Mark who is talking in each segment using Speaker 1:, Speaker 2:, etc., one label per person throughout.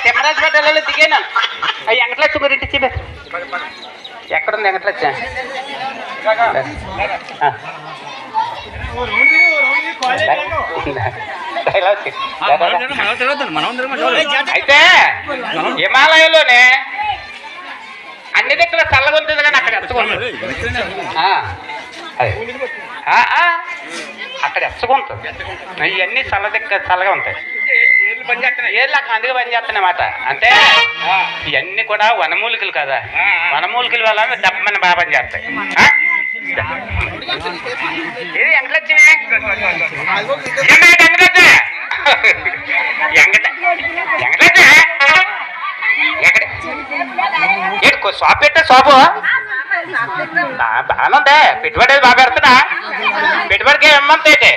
Speaker 1: తిమ్మరాజపేటలో దిగాను. అవి వెంకటలక్ష్మి గురించి చెప్పే. ఎక్కడుంది వెంకటలక్ష్మి? అయితే హిమాలయంలోనే అన్ని దగ్గర చల్లగా ఉంటుంది కానీ అక్కడ ఎచ్చగుంటుంది. అక్కడ ఎచ్చగుంటుంది. ఇవన్నీ చల్లగా ఉంటాయి. ఏళ్ళు అందుకే పని చేస్తున్నమాట. అంటే ఇవన్నీ కూడా వనమూలికలు కదా, వనమూలికల వల్ల దప్పమని బాగా పని చేస్తాయి. ఇది వెంకటలక్ష్మి ఎక్కడ షాప్ పెట్టా? షాపు బాగానుందే. పెట్టుబడి బాగా పెడుతున్నా. పెట్టుబడికి ఏమంత అయితే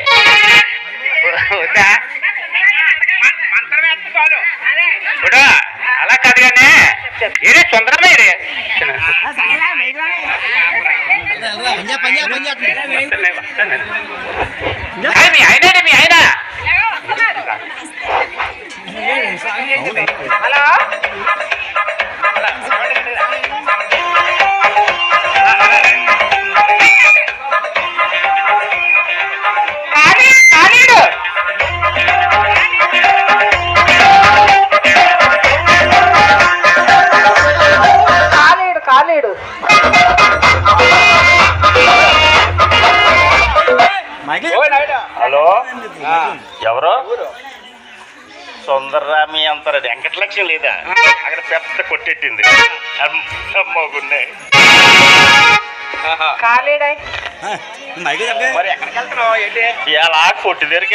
Speaker 1: ఇప్పుడు అలా కాదు కానీ ఏదే తొందరమే ఇది మీ ఆయన మీ ఆయన. హలో కాలేడు.
Speaker 2: హలో, ఎవరు? సుందరరామి అంటారు. వెంకటలక్ష్మి లేదా? అక్కడ పెద్ద కొట్టెట్టింది. అమ్మగున్నే
Speaker 1: కాలేడా?
Speaker 2: మరి ఎక్కడికి వెళ్తున్నావు? ఏంటి ఇలా కొట్టి దగ్గరికి